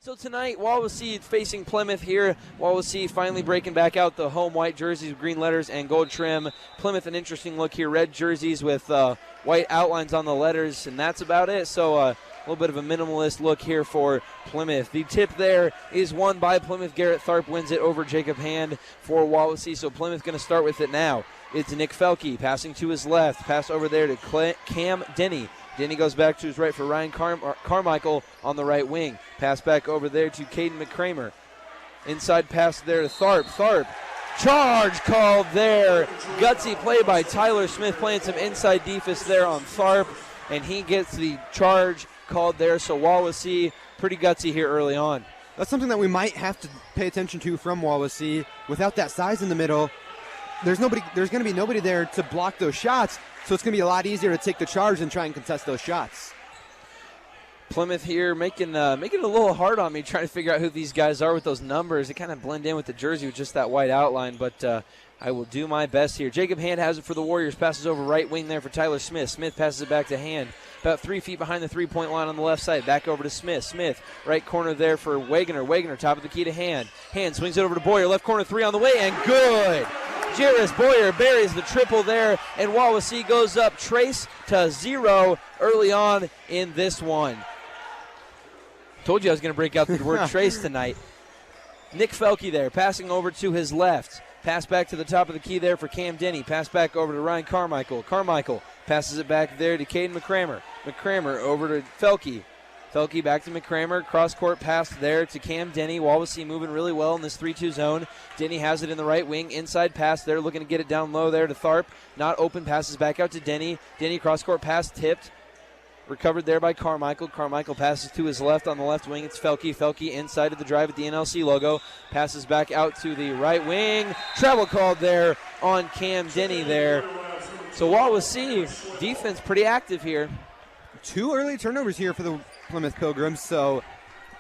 So tonight, Wawasee facing Plymouth here. Wawasee finally breaking back out the home white jerseys with green letters and gold trim. Plymouth, an interesting look here, red jerseys with white outlines on the letters, and that's about it. So a little bit of a minimalist look here for Plymouth. The tip there is won by Plymouth. Garrett Tharp wins it over Jacob Hand for Wawasee. So Plymouth going to start with it now. It's Nick Felke passing to his left. Pass over there to Cam Denny. Denny goes back to his right for Ryan Carmichael on the right wing. Pass back over there to Caden McCramer. Inside pass there to Tharp. Tharp, charge called there. Gutsy play by Tyler Smith, playing some inside defense there on Tharp, and he gets the charge called there. So Wawasee pretty gutsy here early on. That's something that we might have to pay attention to from Wawasee. Without that size in the middle, there's going to be nobody there to block those shots. So it's going to be a lot easier to take the charge and try and contest those shots. Plymouth here making it a little hard on me, trying to figure out who these guys are with those numbers. They kind of blend in with the jersey with just that white outline, but I will do my best here. Jacob Hand has it for the Warriors. Passes over right wing there for Tyler Smith. Smith passes it back to Hand. About 3 feet behind the three-point line on the left side. Back over to Smith. Smith, right corner there for Wagoner. Wagoner, top of the key to Hand. Hand swings it over to Boyer. Left corner three on the way, and good. Jairus Boyer buries the triple there, and Wawasee goes up trace to 0 early on in this one. Told you I was going to break out the word trace tonight. Nick Felke there, passing over to his left. Pass back to the top of the key there for Cam Denny. Pass back over to Ryan Carmichael. Carmichael passes it back there to Caden McCramer. McCramer over to Felke. Felke back to McCramer. Cross-court pass there to Cam Denny. Wawasee moving really well in this 3-2 zone. Denny has it in the right wing. Inside pass there, looking to get it down low there to Tharp. Not open, passes back out to Denny. Denny cross-court pass tipped. Recovered there by Carmichael. Carmichael passes to his left on the left wing. It's Felke. Felke inside of the drive at the NLC logo. Passes back out to the right wing. Travel called there on Cam Denny there. So Wawasee defense pretty active here. 2 early turnovers here for the Plymouth Pilgrims. So,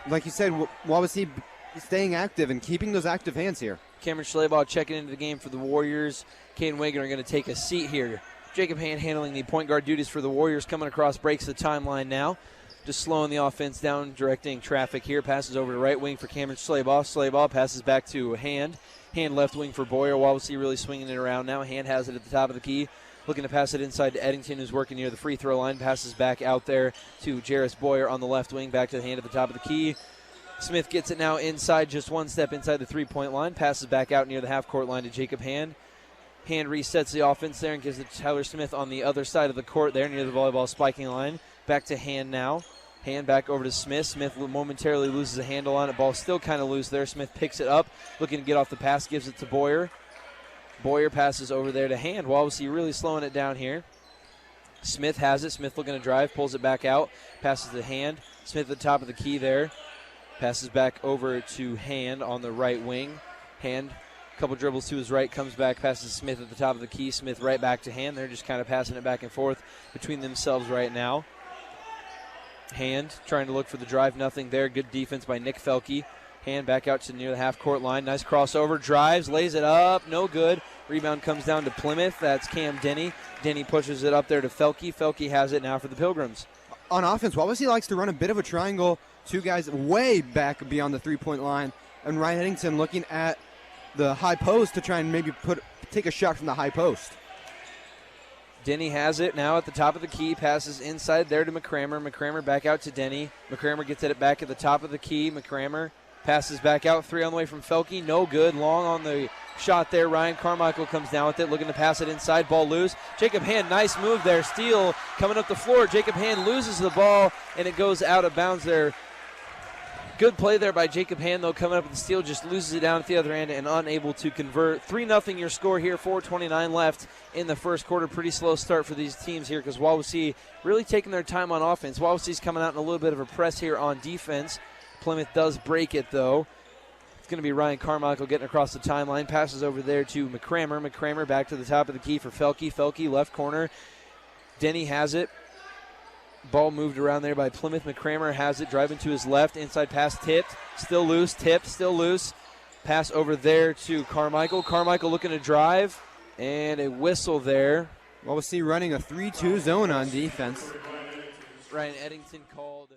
like you said, Wawasee staying active and keeping those active hands here. Cameron Schleybaugh checking into the game for the Warriors. Caden Wagon are going to take a seat here. Jacob Hand handling the point guard duties for the Warriors. Coming across, breaks the timeline now. Just slowing the offense down, directing traffic here. Passes over to right wing for Cameron Schleybaugh. Schleybaugh passes back to Hand. Hand left wing for Boyer. Wawasee really swinging it around now. Hand has it at the top of the key. Looking to pass it inside to Eddington, who's working near the free throw line. Passes back out there to Jairus Boyer on the left wing. Back to the Hand at the top of the key. Smith gets it now inside, just one step inside the three-point line. Passes back out near the half-court line to Jacob Hand. Hand resets the offense there and gives it to Tyler Smith on the other side of the court there near the volleyball spiking line. Back to Hand now. Hand back over to Smith. Smith momentarily loses a handle on it. Ball still kind of loose there. Smith picks it up, looking to get off the pass, gives it to Boyer. Boyer passes over there to Hand. Wawasee really slowing it down here. Smith has it. Smith looking to drive, pulls it back out, passes to Hand. Smith at the top of the key there. Passes back over to Hand on the right wing. Hand, a couple dribbles to his right, comes back, passes Smith at the top of the key. Smith right back to Hand. They're just kind of passing it back and forth between themselves right now. Hand trying to look for the drive, nothing there. Good defense by Nick Felke. Hand back out to near the half-court line. Nice crossover. Drives, lays it up. No good. Rebound comes down to Plymouth. That's Cam Denny. Denny pushes it up there to Felke. Felke has it now for the Pilgrims. On offense, Wawasee likes to run a bit of a triangle. 2 guys way back beyond the three-point line. And Ryan Eddington looking at the high post to try and maybe take a shot from the high post. Denny has it now at the top of the key. Passes inside there to McCramer. McCramer back out to Denny. McCramer gets it back at the top of the key. McCramer passes back out. 3 on the way from Felke. No good. Long on the shot there. Ryan Carmichael comes down with it. Looking to pass it inside. Ball loose. Jacob Hand, nice move there. Steal coming up the floor. Jacob Hand loses the ball, and it goes out of bounds there. Good play there by Jacob Hand, though, coming up with the steal. Just loses it down at the other end and unable to convert. 3-0 your score here. 4:29 left in the first quarter. Pretty slow start for these teams here because Wawasee really taking their time on offense. Wawasee's coming out in a little bit of a press here on defense. Plymouth does break it, though. It's going to be Ryan Carmichael getting across the timeline. Passes over there to McCramer. McCramer back to the top of the key for Felke. Felke left corner. Denny has it. Ball moved around there by Plymouth. McCramer has it, driving to his left. Inside pass tipped. Still loose. Tipped. Still loose. Pass over there to Carmichael. Carmichael looking to drive. And a whistle there. Wawasee running a 3-2 zone on defense. Ryan Eddington called.